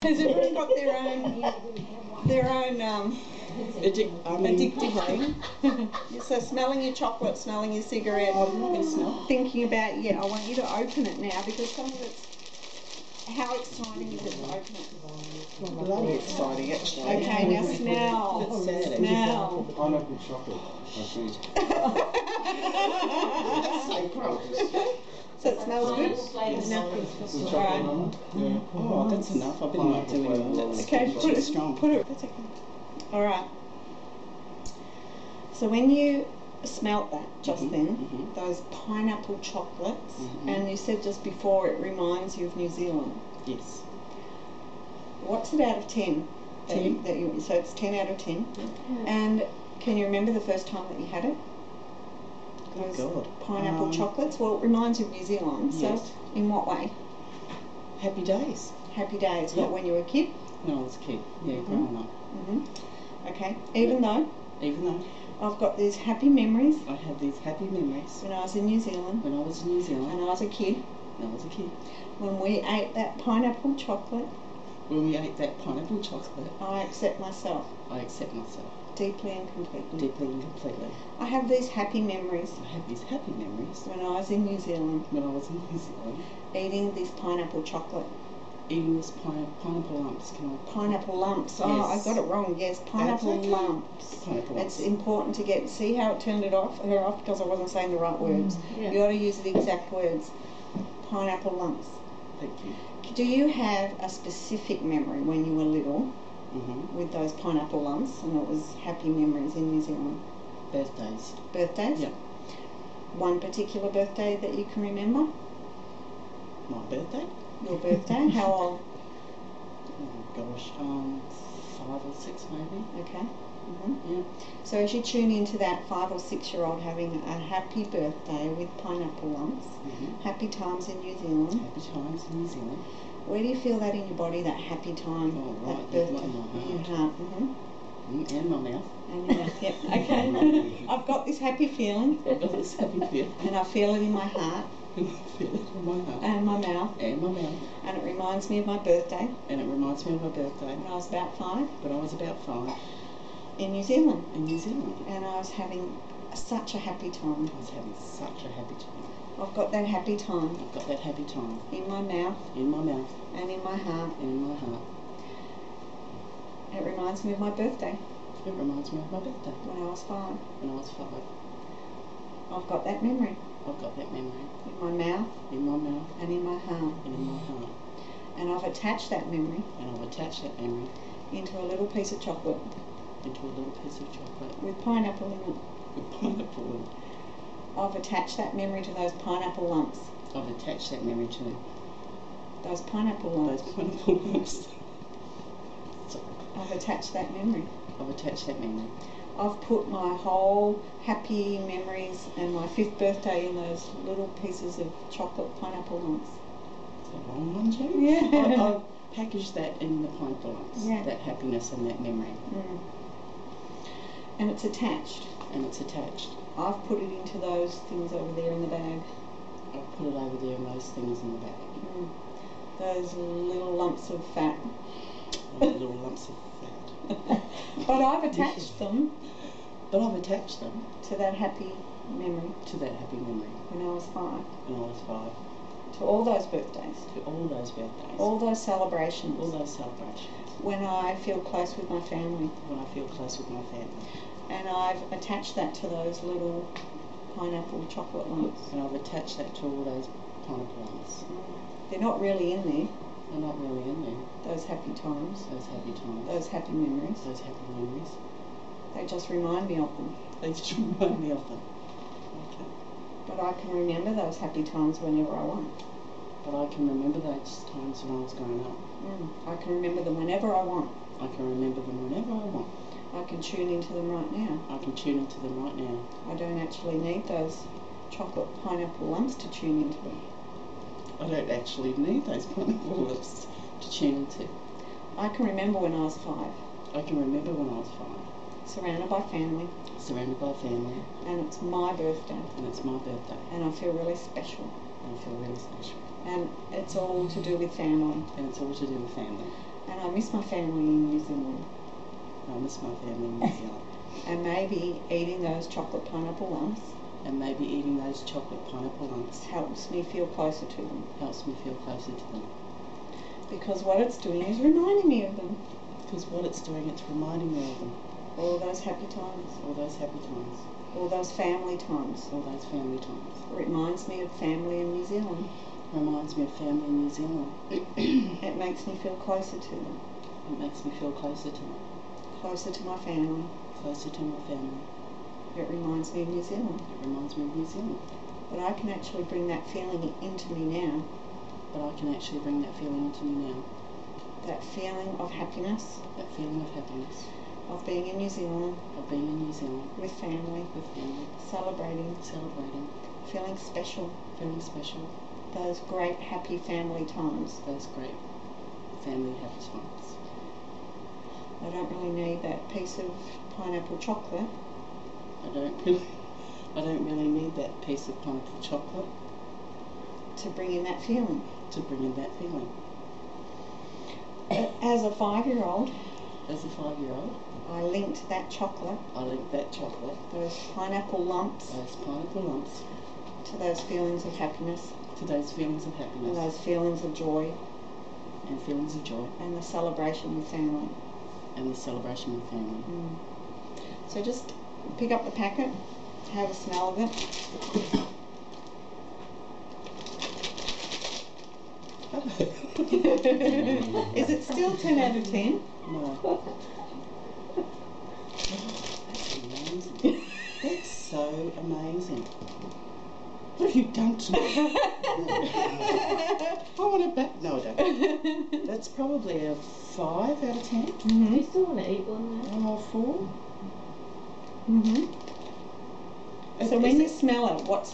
Has everyone got their own addictive thing? So smelling your chocolate, smelling your cigarette, thinking about, I want you to open it now because some of it's, how exciting is it to open it? Bloody exciting, actually. Okay, now smell. Smell. Pineapple chocolate, I think. So it smells good? Yes. The chocolate Alright. Yeah. Oh, that's enough. I've been not doing all that. Okay, put it strong. Put it. That's okay. Alright. So when you smelt that just then, those pineapple chocolates, and you said just before it reminds you of New Zealand. Yes. What's it out of 10? 10. So it's 10 out of 10. And can you remember the first time that you had it? Those pineapple chocolates? Well, it reminds you of New Zealand. Yes. So in what way? Happy days. Happy days. What, when you were a kid? When I was a kid. Yeah, growing up. Okay. Even though I've got these happy memories. I have these happy memories. When I was in New Zealand. When I was in New Zealand. And I was a kid. When I was a kid. When we ate that pineapple chocolate. When we ate that pineapple chocolate. I accept myself. I accept myself. Deeply and completely. Deeply and completely. I have these happy memories. I have these happy memories. When I was in New Zealand. When I was in New Zealand. Eating this pineapple chocolate. Eating this pineapple lumps. Pineapple lumps. Yes. Oh, I got it wrong. Yes, pineapple lumps. Pineapple lumps. It's important to get. See how it turned her off because I wasn't saying the right words. You got to use the exact words. Pineapple lumps. Thank you. Do you have a specific memory when you were little with those pineapple lumps, and it was happy memories in New Zealand? Birthdays. Birthdays? Yeah. One particular birthday that you can remember? My birthday? Your birthday? How old? Oh gosh, 5 or 6 maybe. Okay. Yeah. So as you tune into that 5 or 6-year-old having a happy birthday with pineapple lumps, happy times in New Zealand. Happy times in New Zealand. Where do you feel that in your body, that happy time? Oh, right, that birthday? in my heart. In your heart. And my mouth. And your mouth, yep. Okay. I've got this happy feeling. I've got this happy feeling. And I feel it in my heart. And I feel it in my heart. And my mouth. And my mouth. And it reminds me of my birthday. And it reminds me of my birthday. When I was about 5. When I was about 5. In New Zealand. In New Zealand. And I was having such a happy time. I was having such a happy time. I've got that happy time. I've got that happy time. In my mouth. In my mouth. And in my heart. And in my heart. It reminds me of my birthday. It reminds me of my birthday. When I was 5. When I was 5. I've got that memory. I've got that memory. In my mouth. In my mouth. And in my heart. And in my heart. And I've attached that memory. And I've attached that memory. Into a little piece of chocolate. Into a little piece of chocolate. With pineapple in it. With pineapple in it. I've attached that memory to those pineapple lumps. I've attached that memory to those pineapple lumps. Those pineapple lumps. I've attached that memory. I've attached that memory. I've put my whole happy memories and my 5th birthday in those little pieces of chocolate pineapple lumps. It's a long one, Jane. Yeah. I've packaged that in the pineapple lumps. Yeah. That happiness and that memory. And it's attached. And it's attached. I've put it into those things over there in the bag. I've put it over there in those things in the bag. Those little lumps of fat. Those little lumps of fat. But I've attached them. But I've attached them. To that happy memory. To that happy memory. When I was 5. When I was 5. To all those birthdays. To all those birthdays. All those celebrations. All those celebrations. When I feel close with my family. When I feel close with my family. And I've attached that to those little pineapple chocolate lumps. And I've attached that to all those pineapple lumps. They're not really in there. They're not really in there. Those happy times. Those happy times. Those happy memories. Those happy memories. They just remind me of them. They just remind me of them. Okay. But I can remember those happy times whenever I want. But I can remember those times when I was growing up. I can remember them whenever I want. I can remember them whenever I want. I can tune into them right now. I can tune into them right now. I don't actually need those chocolate pineapple lumps to tune into them. I don't actually need those pineapple lumps to tune into. I can remember when I was 5. I can remember when I was 5. Surrounded by family. Surrounded by family. And it's my birthday. And it's my birthday. And I feel really special. And I feel really special. And it's all to do with family. And it's all to do with family. And miss my family in New Zealand. I miss my family in New Zealand. And maybe eating those chocolate pineapple lumps And maybe eating those chocolate pineapple lumps helps me feel closer to them. helps me feel closer to them. Because what it's doing is reminding me of them. Because what it's doing, it's reminding me of them. All those happy times. All those happy times. All those family times. All those family times. It reminds me of family in New Zealand. Reminds me of family in New Zealand. It makes me feel closer to them. It makes me feel closer to them. Closer to my family. Closer to my family. It reminds me of New Zealand. It reminds me of New Zealand. But I can actually bring that feeling into me now. But I can actually bring that feeling into me now. That feeling of happiness. That feeling of happiness. Of being in New Zealand. Of being in New Zealand. With family. With family. Celebrating. Celebrating. Feeling special. Feeling special. Those great happy family times. Those great family happy times. I don't really need that piece of pineapple chocolate. I don't really need that piece of pineapple chocolate to bring in that feeling. To bring in that feeling. As a 5-year-old, As a 5-year-old, I linked that chocolate, those pineapple lumps, to those feelings of happiness, and those feelings of joy, and the celebration with family. So just pick up the packet, have a smell of it. Is it still 10 out of 10? No. That's amazing. That's so amazing. What have you done to me? I want it back. No, I don't. That's probably a 5 out of 10. Mm-hmm. You still want to eat one now? Or 4. Mm-hmm. So when you smell it, what's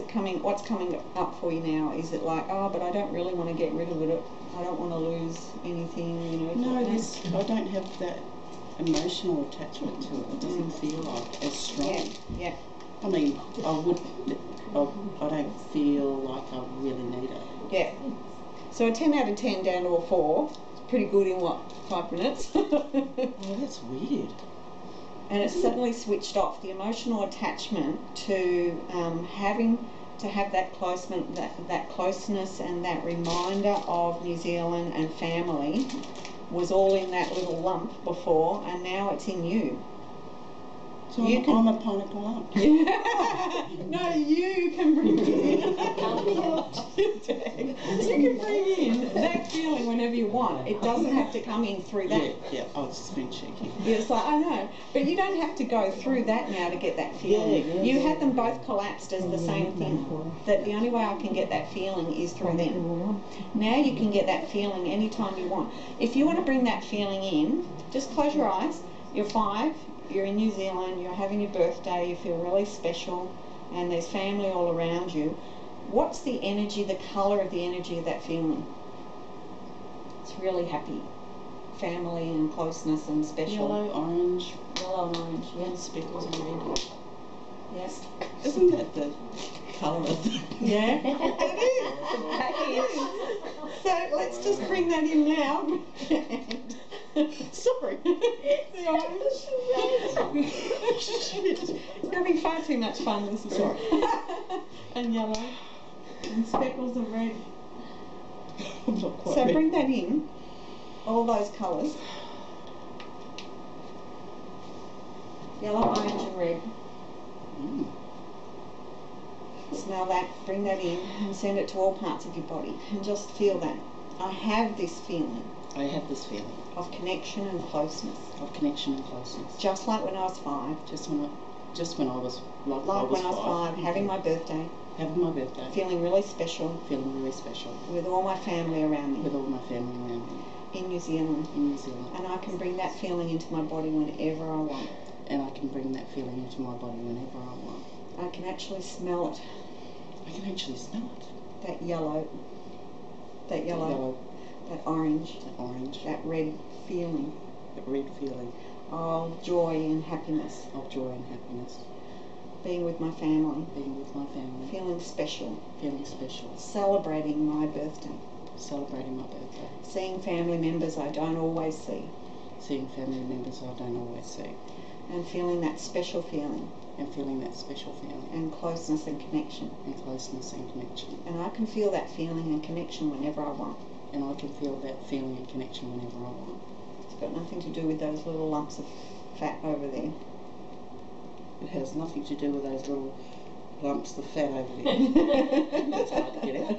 coming up for you now? Is it like, oh, but I don't really want to get rid of it. I don't want to lose anything, you know? No, I don't have that emotional attachment to it. It doesn't feel like as strong. Yeah, yeah. I mean, I don't feel like I really need it. Yeah. So a 10 out of 10 down to a 4. It's pretty good in what, 5 minutes? Oh, that's weird. And it's suddenly switched off. The emotional attachment to having to have that closeness and that reminder of New Zealand and family was all in that little lump before, and now it's in you. So I'm a pineapple lump. No, you can bring in. You can bring in that feeling whenever you want. It doesn't have to come in through that. Yeah. I was just being cheeky. It's like, I know, but you don't have to go through that now to get that feeling. Yeah. You had them both collapsed as the same thing. That the only way I can get that feeling is through them. Now you can get that feeling anytime you want. If you want to bring that feeling in, just close your eyes. You're 5. You're in New Zealand, you're having your birthday, you feel really special, and there's family all around you. What's the energy, the colour of the energy of that feeling? It's really happy. Family and closeness and special. Yellow, orange. Yellow and orange, And speckles and red. yes. Isn't that the colour of the... Yeah, it is. So let's just bring that in now. Sorry. The orange. It's having far too much fun, this is all. And yellow. And speckles of red. I'm not quite So ready. bring that in, all those colours. Yellow, orange and red. Mm. Smell that, bring that in and send it to all parts of your body and just feel that. I have this feeling I have this feeling of connection and closeness. of connection and closeness. Just like when I was 5. Just when I was Like when I was 5, having my birthday, having my birthday, feeling really special feeling really special with all my family around me with all my family around me in New Zealand. in New Zealand. And I can bring that feeling into my body whenever I want. And I can bring that feeling into my body whenever I want. I can actually smell it, I can actually smell it. that yellow, That yellow, that orange, that orange, that red feeling that red feeling of joy and happiness, of joy and happiness. being with my family, Being with my family, feeling special, feeling special, celebrating my birthday. Celebrating my birthday. Seeing family members I don't always see. Seeing family members I don't always see. And feeling that special feeling. And feeling that special feeling. And closeness and connection. And closeness and connection. And I can feel that feeling and connection whenever I want. And I can feel that feeling and connection whenever I want. It's got nothing to do with those little lumps of fat over there. It has nothing to do with those little lumps of fat over there. That's hard to get out.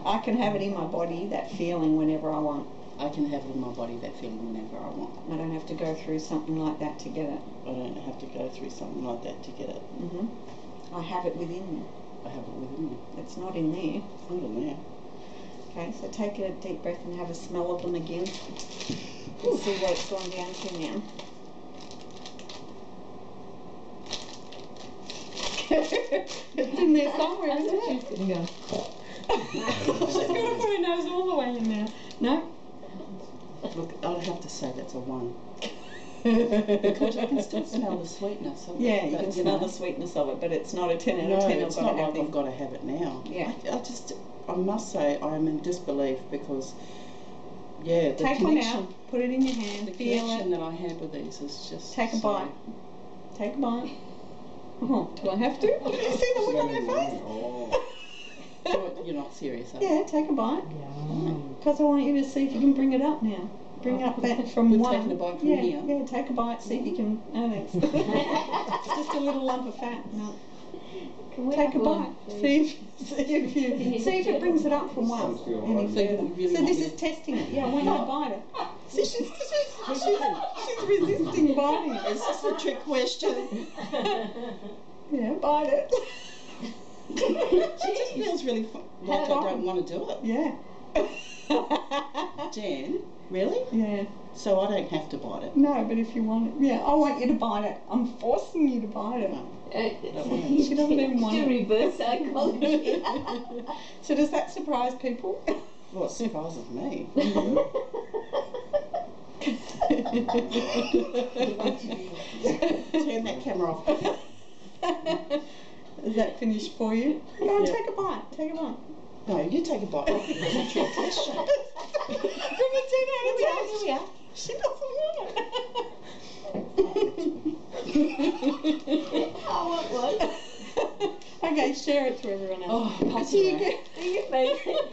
I can have it in my body, that feeling, whenever I want. I can have it in my body, that feeling, whenever I want. I don't have to go through something like that to get it. I don't have to go through something like that to get it. I have it within me. I have it within me. It's not in there. It's not in there. Okay, so take a deep breath and have a smell of them again. And see what it's gone down to now. It's in there somewhere, isn't it? She's going to go. She's going to put her nose all the way in there. No? Look, I'd have to say that's a 1. Because you can still smell the sweetness of it. Yeah, you can smell the sweetness of it, but it's not a 10 out of 10. It's not like I've got to have it now. Yeah. I must say I am in disbelief because, yeah, the take connection, one out, put it in your hand, the feel connection it. that I have with these is just Take a bite. Take a bite. Oh, do I have to? You see the look on your face? You're not serious, are Yeah, take a bite. Because I want you to see if you can bring it up now. Bring up that from We've one. taken a bite from yeah, here. Yeah, take a bite, see if you can. No, thanks. It's just a little lump of fat. No. Take a bite. See if it brings it up from one. Any further. So this is testing it. Yeah, I want you to bite it. See, she's resisting biting it. Is this a trick question? Yeah, bite it. It just feels really like I don't want to do it. Yeah. Jan, really? Yeah. So I don't have to bite it? No, but if you want it. Yeah, I want you to bite it. I'm forcing you to bite it. She doesn't even want it. Reverse psychology. So does that surprise people? Well, it surprises me. Turn that camera off. Is that finished for you? Go on, Yeah. take a bite. Take a bite. No, you take a bite. It's a trick question. From a 10 out of 10. Here we are. She doesn't want it. I want one. Okay, share it to everyone else. Oh, pass Do it you around. get? Do you make it?